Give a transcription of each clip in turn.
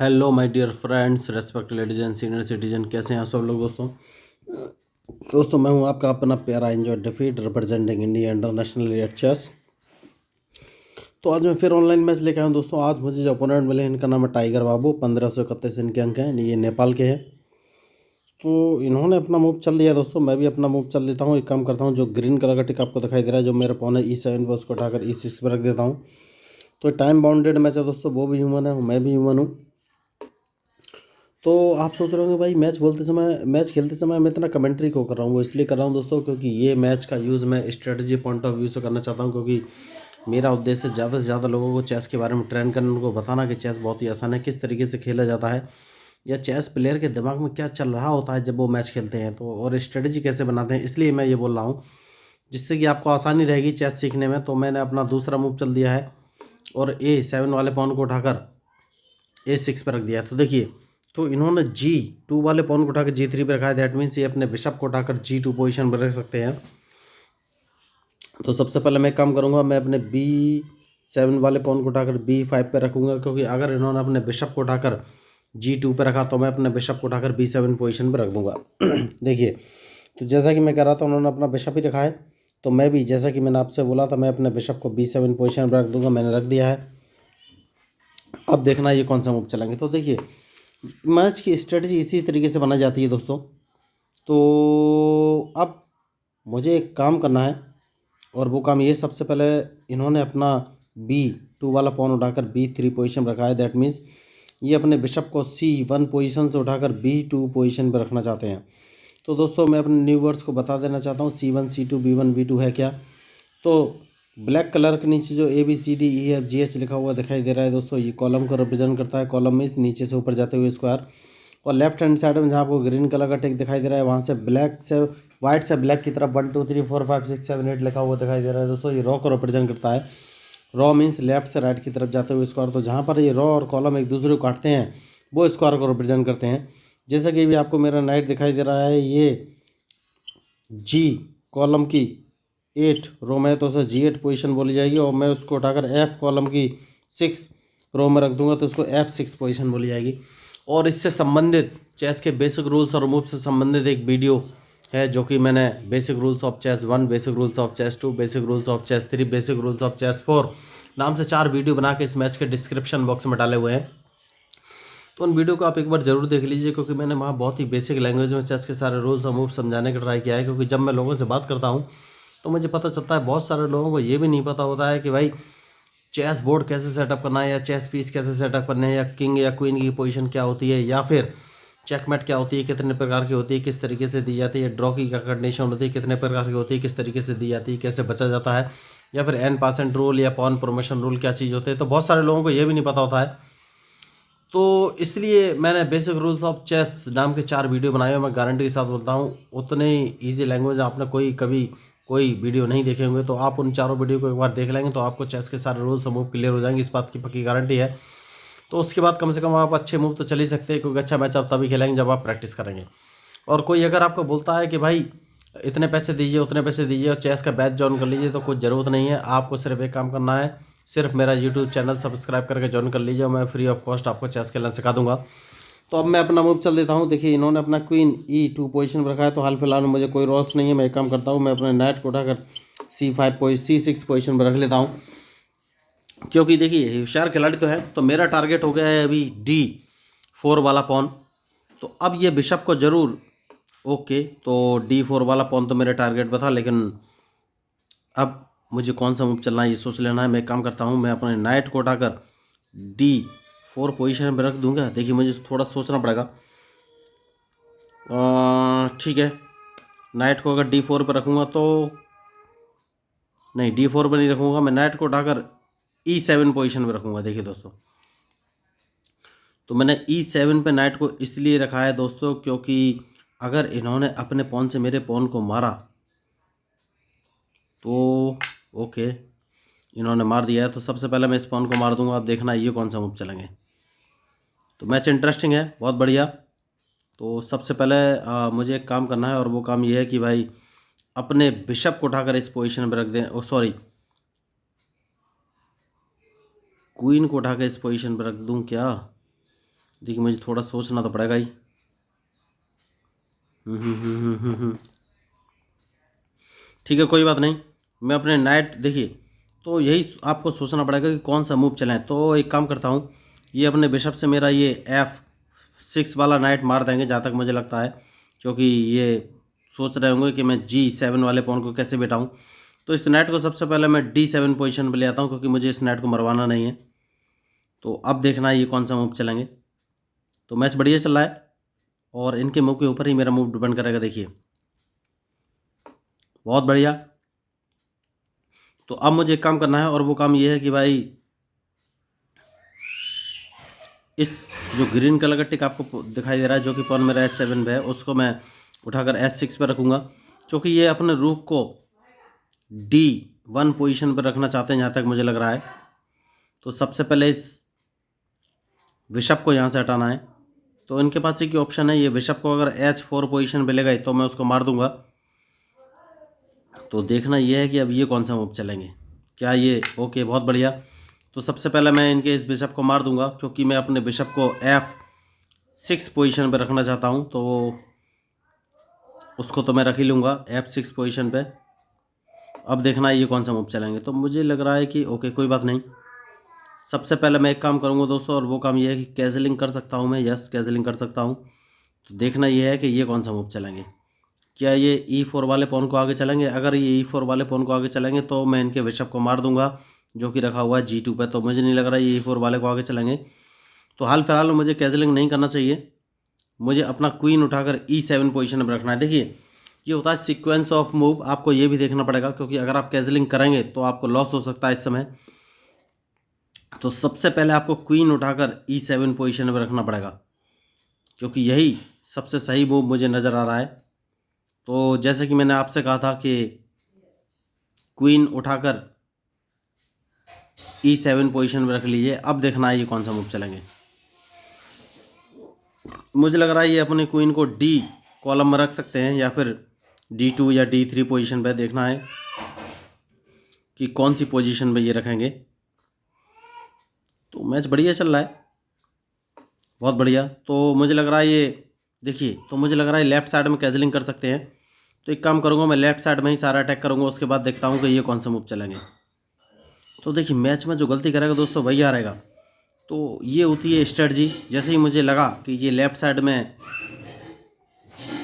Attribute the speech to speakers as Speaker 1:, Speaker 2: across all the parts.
Speaker 1: Hello my dear friends, respect ladies and senior citizen, कैसे हैं सब लोग। दोस्तों मैं हूं आपका अपना प्यारा एंजॉय डिफीट representing India international at chess. तो आज मैं फिर ऑनलाइन मैच लेकर आया हूं दोस्तों। आज मुझे जो ओपोनेंट मिले इनका नाम है टाइगर बाबू, 1531 इनके अंक हैं, ये नेपाल के हैं। तो इन्होंने अपना मूव चल दिया दोस्तों, मैं भी अपना मूव चल देता हूँ। एक काम करता हूँ, जो ग्रीन कलर का टिक आपको दिखाई दे रहा है, जो मेरे पौन है E7 पर, उसको उठाकर E6 पर रख देता हूँ। तो टाइम बाउंडेड मैच है दोस्तों, वो भी ह्यूमन है, मैं भी ह्यूमन हूँ। तो आप सोच रहे होंगे भाई मैच खेलते समय मैं इतना कमेंट्री क्यों कर रहा हूँ। वो इसलिए कर रहा हूँ दोस्तों, क्योंकि ये मैच का यूज़ मैं स्ट्रेटजी पॉइंट ऑफ व्यू से करना चाहता हूँ। क्योंकि मेरा उद्देश्य ज़्यादा से ज़्यादा लोगों को चेस के बारे में ट्रेन करना, उनको बताना कि चेस बहुत ही आसान है, किस तरीके से खेला जाता है, या चेस प्लेयर के दिमाग में क्या चल रहा होता है जब वो मैच खेलते हैं, तो और स्ट्रेटजी कैसे बनाते हैं। इसलिए मैं ये बोल रहा हूँ, जिससे कि आपको आसानी रहेगी चेस सीखने में। तो मैंने अपना दूसरा मूव चल दिया है और A7 वाले पॉन को उठाकर A6 पर रख दिया है। तो देखिए, तो इन्होंने G2 वाले पॉन को उठाकर G3 पर रखा है। दैट मीन्स ये अपने बिशप को उठाकर G2 पोजीशन पर रख सकते हैं। तो सबसे पहले मैं काम करूंगा, मैं अपने B7 वाले पॉन को उठाकर B5 पर रखूंगा, क्योंकि अगर इन्होंने अपने बिशप को उठाकर G2 पर रखा तो मैं अपने बिशप को उठाकर B7 पोजीशन पर रख दूंगा। देखिए, तो जैसा कि मैं कह रहा था, उन्होंने अपना बिशप ही रखा है, तो मैं भी जैसा कि मैंने आपसे बोला था, मैं अपने बिशप को B7 पोजीशन पर रख दूंगा। मैंने रख दिया है। अब देखना ये कौन सा मूव चलेंगे। तो देखिए, मैच की स्ट्रेटजी इसी तरीके से बनाई जाती है दोस्तों। तो अब मुझे एक काम करना है, और वो काम ये, सबसे पहले इन्होंने अपना B2 वाला पॉन उठाकर B3 पोजीशन रखा है। दैट मीन्स ये अपने बिशप को C1 पोजीशन से उठाकर B2 पोजीशन पर रखना चाहते हैं। तो दोस्तों मैं अपने न्यूवर्स को बता देना चाहता हूँ, C1 C2 B1 B2 है क्या। तो ब्लैक कलर के नीचे जो ABCDEFGH लिखा हुआ दिखाई दे रहा है दोस्तों, ये कॉलम को रिप्रेजेंट करता है। कॉलम में नीचे से ऊपर जाते हुए स्क्वायर, और लेफ्ट हैंड साइड में जहाँ आपको ग्रीन कलर का टिक दिखाई दे रहा है, वहाँ से ब्लैक से वाइट से ब्लैक की तरफ 1 2 3 4 5 6 7 8 लिखा हुआ दिखाई दे रहा है दोस्तों, ये रॉ को रिप्रेजेंट करता है। रॉ मीन्स लेफ्ट से राइट की तरफ जाते हुए स्क्वायर। तो जहाँ पर ये रॉ और कॉलम एक दूसरे को काटते हैं, वो स्क्वायर को रिप्रेजेंट करते हैं। जैसा कि अभी आपको मेरा नाइट दिखाई दे रहा है, ये G कॉलम की 8 रो में, तो उसे G8 पोजीशन बोली जाएगी, और मैं उसको उठाकर F कॉलम की 6 रो में रख दूंगा, तो उसको F6 पोजीशन बोली जाएगी। और इससे संबंधित चेस के बेसिक रूल्स और मूव से संबंधित एक वीडियो है, जो कि मैंने basic rules of chess 1, basic rules of chess 2, basic rules of chess 3, basic rules of chess 4 नाम से 4 वीडियो बना के इस मैच के डिस्क्रिप्शन बॉक्स में डाले हुए हैं। तो उन वीडियो को आप एक बार जरूर देख लीजिए, क्योंकि मैंने वहाँ बहुत ही बेसिक लैंग्वेज में चेस के सारे रूल्स और मूव समझाने का ट्राई किया है। क्योंकि जब मैं लोगों से बात करता हूँ तो मुझे पता चलता है, बहुत सारे लोगों को ये भी नहीं पता होता है कि भाई चेस बोर्ड कैसे सेटअप करना है, या चेस पीस कैसे सेटअप करना है, या किंग या क्वीन की पोजीशन क्या होती है, या फिर चेकमेट क्या होती है, कितने प्रकार की होती है, किस तरीके से दी जाती है, ड्रॉ की क्या कंडीशन होती है, कितने प्रकार की होती है, किस तरीके से दी जाती है, कैसे बचा जाता है, या फिर एन पासेंट रूल या पॉन प्रमोशन रूल क्या चीज़ होते हैं। तो बहुत सारे लोगों को ये भी नहीं पता होता है। तो इसलिए मैंने बेसिक रूल्स ऑफ चेस नाम के 4 वीडियो बनाए हैं। मैं गारंटी के साथ बोलता हूँ, उतने ईजी लैंग्वेज आपने कभी कोई वीडियो नहीं देखे होंगे। तो आप उन चारों वीडियो को एक बार देख लेंगे तो आपको चेस के सारे रूल्स और मूव क्लियर हो जाएंगे, इस बात की पक्की गारंटी है। तो उसके बाद कम से कम आप अच्छे मूव तो चल ही सकते हैं, क्योंकि अच्छा मैच आप तभी खेलेंगे जब आप प्रैक्टिस करेंगे। और कोई अगर आपको बोलता है कि भाई इतने पैसे दीजिए, उतने पैसे दीजिए और चेस का बैच ज्वाइन कर लीजिए, तो कुछ ज़रूरत नहीं है। आपको सिर्फ एक काम करना है, सिर्फ मेरा यूट्यूब चैनल सब्सक्राइब करके ज्वाइन कर लीजिए, और मैं फ्री ऑफ कॉस्ट आपको चेस खेलना सिखा दूंगा। तो अब मैं अपना मूव चल देता हूँ। देखिए, इन्होंने अपना क्वीन E2 पोजीशन पर रखा है, तो हाल फिलहाल में मुझे कोई रॉस नहीं है। मैं एक काम करता हूँ, मैं अपने नाइट को उठाकर C6 पोजीशन पर रख लेता हूँ, क्योंकि देखिए होशियार खिलाड़ी तो है। तो मेरा टारगेट हो गया है अभी D4 वाला पॉन। तो अब ये बिशप को जरूर, ओके, तो D4 वाला पॉन तो मेरे टारगेट पर था, लेकिन अब मुझे कौन सा मूव चलना है ये सोच लेना है। मैं एक काम करता हूँ, मैं अपने नाइट को उठाकर D4 पोजीशन पर रख दूंगा। देखिए, मुझे थोड़ा सोचना पड़ेगा। ठीक है, नाइट को अगर D4 पर रखूँगा तो नहीं, D4 पर नहीं रखूँगा, मैं नाइट को उठाकर E7 पोजीशन पर रखूँगा। देखिए दोस्तों, तो मैंने E7 पे नाइट को इसलिए रखा है दोस्तों, क्योंकि अगर इन्होंने अपने पॉन से मेरे पॉन को मारा तो ओके, इन्होंने मार दिया है, तो सबसे पहले मैं इस पॉन को मार दूंगा। आप देखना ये कौन सा मूव चलेंगे। तो मैच इंटरेस्टिंग है, बहुत बढ़िया। तो सबसे पहले मुझे एक काम करना है, और वो काम ये है कि भाई अपने बिशप को उठाकर इस पोजीशन पर रख दें। ओ सॉरी, क्वीन को उठाकर इस पोजीशन पर रख दूं क्या। देखिए मुझे थोड़ा सोचना तो पड़ेगा ही। ठीक है, कोई बात नहीं। मैं अपने नाइट, देखिए तो यही आपको सोचना पड़ेगा कि कौन सा मूव चलाएं। तो एक काम करता हूँ, ये अपने बिशप से मेरा ये F6 वाला नाइट मार देंगे जहाँ तक मुझे लगता है, क्योंकि ये सोच रहे होंगे कि मैं G7 वाले पॉन को कैसे बिठाऊँ। तो इस नाइट को सबसे पहले मैं D7 पोजीशन पर ले आता हूँ, क्योंकि मुझे इस नाइट को मरवाना नहीं है। तो अब देखना है ये कौन सा मूव चलेंगे। तो मैच बढ़िया चल रहा है और इनके मूव के ऊपर ही मेरा मूव डिपेंड करेगा। देखिए बहुत बढ़िया। तो अब मुझे एक काम करना है, और वो काम ये है कि भाई इस जो ग्रीन कलर का टिक आपको दिखाई दे रहा है, जो कि पॉन मेरा S7 पे है, उसको मैं उठाकर S6 पे रखूँगा, क्योंकि ये अपने रूक को D1 पोजीशन पर रखना चाहते हैं जहाँ तक मुझे लग रहा है। तो सबसे पहले इस बिशप को यहाँ से हटाना है। तो इनके पास एक ही ऑप्शन है, ये बिशप को अगर H4 पोजीशन पे ले गए तो मैं उसको मार दूंगा। तो देखना ये है कि अब ये कौन सा मूव चलेंगे, क्या ये ओके, बहुत बढ़िया। तो सबसे पहले मैं इनके इस बिशप को मार दूंगा, क्योंकि मैं अपने बिशप को F6 पोजीशन पे रखना चाहता हूँ। तो उसको तो मैं रख ही लूँगा F6 पोजीशन पे। अब देखना ये कौन सा मूव चलेंगे। तो मुझे लग रहा है कि ओके, कोई बात नहीं। सबसे पहले मैं एक काम करूँगा दोस्तों, और वो काम ये है कि कैजलिंग कर सकता हूँ मैं, यस कैजलिंग कर सकता हूँ। तो देखना ये है कि ये कौन सा मूव चलेंगे, क्या ये E4 वाले पॉन को आगे चलेंगे। अगर ये E4 वाले पॉन को आगे चलेंगे तो मैं इनके बिशप को मार दूंगा, जो कि रखा हुआ है G2 पे। तो मुझे नहीं लग रहा ये E4 वाले को आगे चलेंगे। तो हाल फिलहाल में मुझे कैजलिंग नहीं करना चाहिए, मुझे अपना क्वीन उठाकर E7 पोजीशन पर रखना है। देखिए ये होता है सीक्वेंस ऑफ मूव, आपको ये भी देखना पड़ेगा, क्योंकि अगर आप कैजलिंग करेंगे तो आपको लॉस हो सकता है इस समय। तो सबसे पहले आपको क्वीन उठाकर E7 पोजीशन पर रखना पड़ेगा, क्योंकि यही सबसे सही मूव मुझे नज़र आ रहा है। तो जैसे कि मैंने आपसे कहा था कि क्वीन उठाकर E7 पोजीशन में रख लीजिए। अब देखना है ये कौन सा मूव चलेंगे। मुझे लग रहा है ये अपने क्वीन को D कॉलम में रख सकते हैं, या फिर D2 या D3 पोजीशन पे। देखना है कि कौन सी पोजीशन में ये रखेंगे। तो मैच बढ़िया चल रहा है, बहुत बढ़िया। तो मुझे लग रहा है ये, देखिए तो मुझे लग रहा है लेफ्ट साइड में कैजलिंग कर सकते हैं। तो एक काम करूँगा, मैं लेफ्ट साइड में ही सारा अटैक करूँगा, उसके बाद देखता हूँ कि ये कौन सा मूव चलेंगे। तो देखिए मैच में जो गलती करेगा दोस्तों वही हारेगा। तो ये होती है स्ट्रेटजी। जैसे ही मुझे लगा कि ये लेफ़्ट साइड में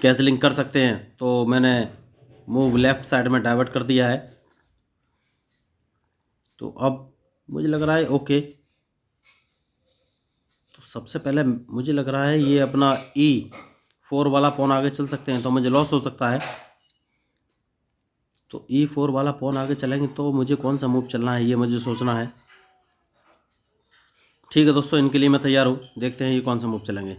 Speaker 1: कैसलिंग कर सकते हैं, तो मैंने मूव लेफ़्ट साइड में डाइवर्ट कर दिया है। तो अब मुझे लग रहा है ओके। तो सबसे पहले मुझे लग रहा है ये अपना E4 वाला पॉन आगे चल सकते हैं, तो मुझे लॉस हो सकता है। तो E4 वाला पॉन आगे चलेंगे तो मुझे कौन सा मूव चलना है ये मुझे सोचना है। ठीक है दोस्तों, इनके लिए मैं तैयार हूँ, देखते हैं ये कौन सा मूव चलेंगे।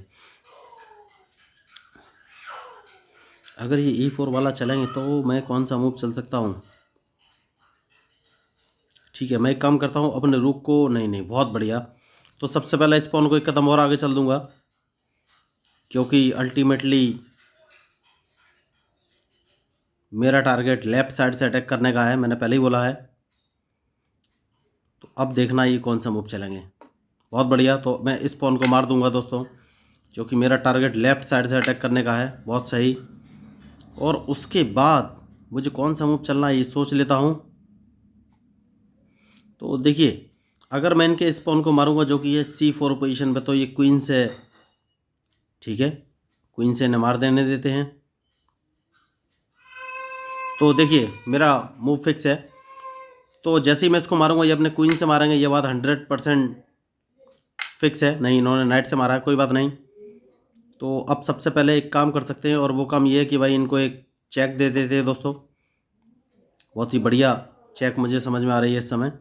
Speaker 1: अगर ये E4 वाला चलेंगे तो मैं कौन सा मूव चल सकता हूँ। ठीक है, मैं एक काम करता हूँ, अपने रूक को, नहीं बहुत बढ़िया। तो सबसे पहले इस पॉन को एक कदम और आगे चल दूंगा, क्योंकि अल्टीमेटली मेरा टारगेट लेफ्ट साइड से अटैक करने का है, मैंने पहले ही बोला है। तो अब देखना ये कौन सा मूव चलेंगे। बहुत बढ़िया। तो मैं इस पॉन को मार दूंगा दोस्तों, क्योंकि मेरा टारगेट लेफ्ट साइड से अटैक करने का है। बहुत सही। और उसके बाद मुझे कौन सा मूव चलना है ये सोच लेता हूँ। तो देखिए अगर मैं इनके इस पॉन को मारूंगा, जो कि ये C4 पोजीशन पे, तो ये क्वीन से, ठीक है क्वीन से इन्हें मार देने देते हैं। तो देखिए मेरा मूव फिक्स है। तो जैसे ही मैं इसको मारूंगा, ये अपने क्वीन से मारेंगे, ये बात 100% फिक्स है। नहीं, इन्होंने नाइट से मारा है, कोई बात नहीं। तो अब सबसे पहले एक काम कर सकते हैं, और वो काम ये है कि भाई इनको एक चेक दे देते हैं दोस्तों। बहुत ही बढ़िया चेक मुझे समझ में आ रही है इस समय,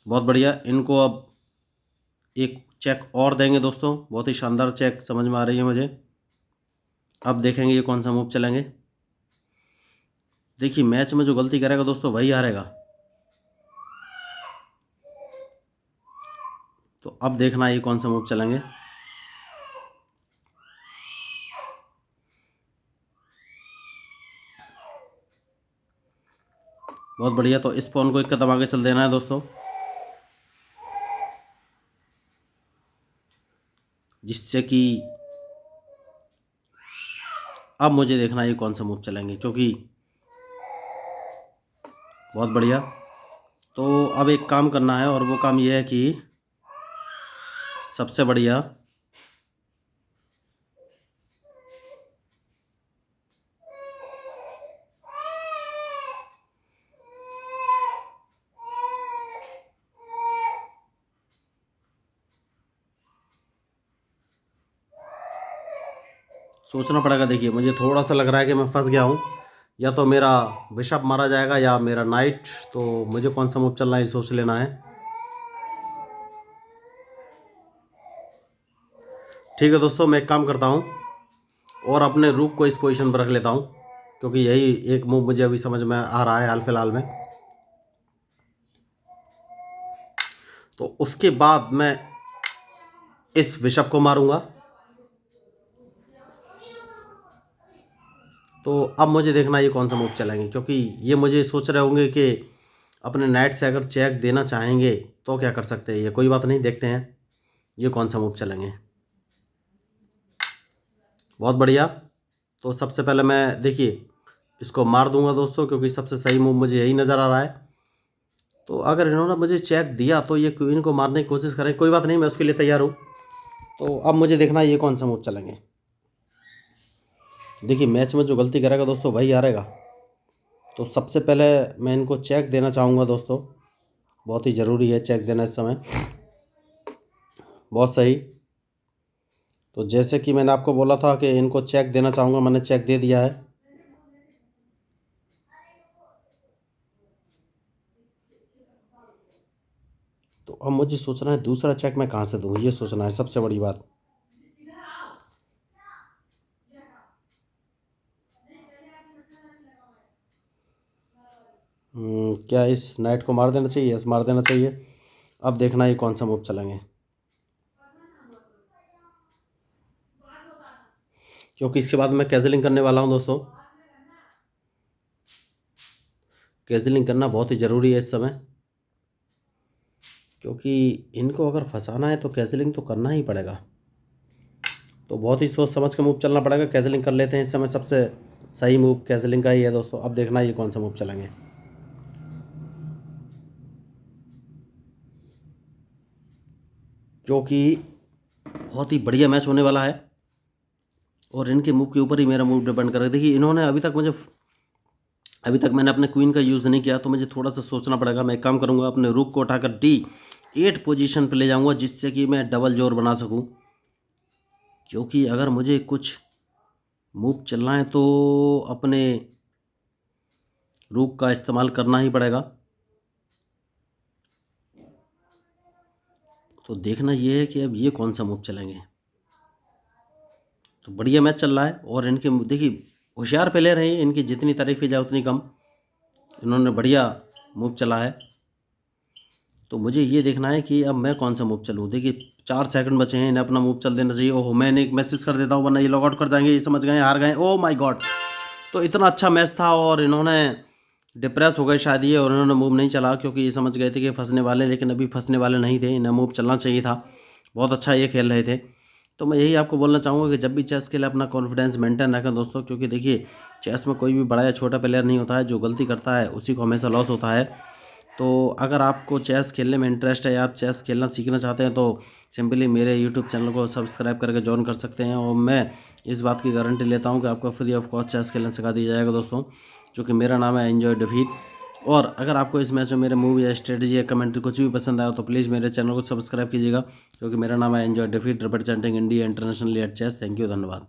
Speaker 1: बहुत बढ़िया। इनको अब एक चेक और देंगे दोस्तों, बहुत ही शानदार चेक समझ में आ रही है मुझे। अब देखेंगे ये कौन सा मूव चलेंगे। देखिए मैच में जो गलती करेगा दोस्तों वही हारेगा। तो अब देखना ये कौन सा मूव चलेंगे। बहुत बढ़िया। तो इस पॉन को एक कदम आगे चल देना है दोस्तों। जिससे कि अब मुझे देखना है ये कौन सा मूव चलेंगे, क्योंकि बहुत बढ़िया। तो अब एक काम करना है और वो काम ये है कि सबसे बढ़िया सोचना पड़ेगा। देखिए मुझे थोड़ा सा लग रहा है कि मैं फंस गया हूँ, या तो मेरा बिशप मारा जाएगा या मेरा नाइट। तो मुझे कौन सा मूव चलना है ये सोच लेना है। ठीक है दोस्तों, मैं एक काम करता हूँ और अपने रूक को इस पोजीशन पर रख लेता हूँ, क्योंकि यही एक मूव मुझे अभी समझ में आ रहा है हाल फिलहाल में। तो उसके बाद मैं इस बिशप को मारूंगा। तो अब मुझे देखना ये कौन सा मूव चलेंगे, क्योंकि ये मुझे सोच रहे होंगे कि अपने नाइट से अगर चेक देना चाहेंगे तो क्या कर सकते हैं। ये कोई बात नहीं, देखते हैं ये कौन सा मूव चलेंगे। बहुत बढ़िया। तो सबसे पहले मैं देखिए इसको मार दूंगा दोस्तों, क्योंकि सबसे सही मूव मुझे यही नज़र आ रहा है। तो अगर इन्होंने मुझे चेक दिया तो ये क्वीन को मारने की कोशिश करें, कोई बात नहीं, मैं उसके लिए तैयार हूँ। तो अब मुझे देखना है ये कौन सा मूव चलेंगे। देखिए मैच में जो गलती करेगा दोस्तों वही हारेगा। तो सबसे पहले मैं इनको चेक देना चाहूँगा दोस्तों, बहुत ही ज़रूरी है चेक देना इस समय। बहुत सही। तो जैसे कि मैंने आपको बोला था कि इनको चेक देना चाहूँगा, मैंने चेक दे दिया है। तो अब मुझे सोचना है दूसरा चेक मैं कहाँ से दूँ, ये सोचना है सबसे बड़ी बात। क्या इस नाइट को मार देना चाहिए? यस, मार देना चाहिए। अब देखना ये कौन सा मूव चलेंगे, क्योंकि इसके बाद मैं कैजलिंग करने वाला हूँ दोस्तों। कैजलिंग करना बहुत ही ज़रूरी है इस समय, क्योंकि इनको अगर फंसाना है तो कैजलिंग तो करना ही पड़ेगा। तो बहुत ही सोच समझ के मूव चलना पड़ेगा। कैजलिंग कर लेते हैं इस समय, सबसे सही मूव कैजलिंग का ही है दोस्तों। अब देखना ये कौन सा मूव चलेंगे। जो कि बहुत ही बढ़िया मैच होने वाला है और इनके मूव के ऊपर ही मेरा मूव डिपेंड करेगा। देखिए इन्होंने अभी तक मैंने अपने क्वीन का यूज़ नहीं किया, तो मुझे थोड़ा सा सोचना पड़ेगा। मैं एक काम करूँगा, अपने रूक को उठाकर D8 पोजीशन पे ले जाऊँगा, जिससे कि मैं डबल जोर बना सकूँ। क्योंकि अगर मुझे कुछ मूव चलना है तो अपने रूक का इस्तेमाल करना ही पड़ेगा। तो देखना ये है कि अब ये कौन सा मूव चलेंगे। तो बढ़िया मैच चल रहा है और इनके देखिए होशियार प्लेयर हैं, इनकी जितनी तारीफ की जाए उतनी कम। इन्होंने बढ़िया मूव चला है। तो मुझे ये देखना है कि अब मैं कौन सा मूव चलूँ। देखिए 4 सेकंड बचे हैं, इन्हें अपना मूव चल देना चाहिए। ओहो, मैंने एक मैसेज कर देता हूँ वरना ये लॉग आउट कर जाएंगे। ये समझ गए हार गए। Oh my God. तो इतना अच्छा मैच था और इन्होंने डिप्रेस हो गए शायद ये, और इन्होंने मूव नहीं चला, क्योंकि ये समझ गए थे कि फंसने वाले, लेकिन अभी फंसने वाले नहीं थे। इन्हें मूव चलना चाहिए था। बहुत अच्छा ये खेल रहे थे। तो मैं यही आपको बोलना चाहूँगा कि जब भी चेस खेले अपना कॉन्फिडेंस मेंटेन रखें दोस्तों, क्योंकि देखिए चेस में कोई भी बड़ा या छोटा प्लेयर नहीं होता है। जो गलती करता है उसी को हमेशा लॉस होता है। तो अगर आपको चेस खेलने में इंटरेस्ट है या आप चेस खेलना सीखना चाहते हैं तो सिंपली मेरे यूट्यूब चैनल को सब्सक्राइब करके ज्वाइन कर सकते हैं। और मैं इस बात की गारंटी लेता हूं कि आपको फ्री ऑफ कॉस्ट चेस खेलना सिखा दिया जाएगा दोस्तों, क्योंकि मेरा नाम है एंजॉय डिफीट। और अगर आपको इस मैच में मेरे मूव या स्ट्रेटजी या कमेंट्री कुछ भी पसंद आया तो प्लीज़ मेरे चैनल को सब्सक्राइब कीजिएगा, क्योंकि मेरा नाम है एंजॉय डिफीट, representing India internationally at chess. Thank you, धन्यवाद।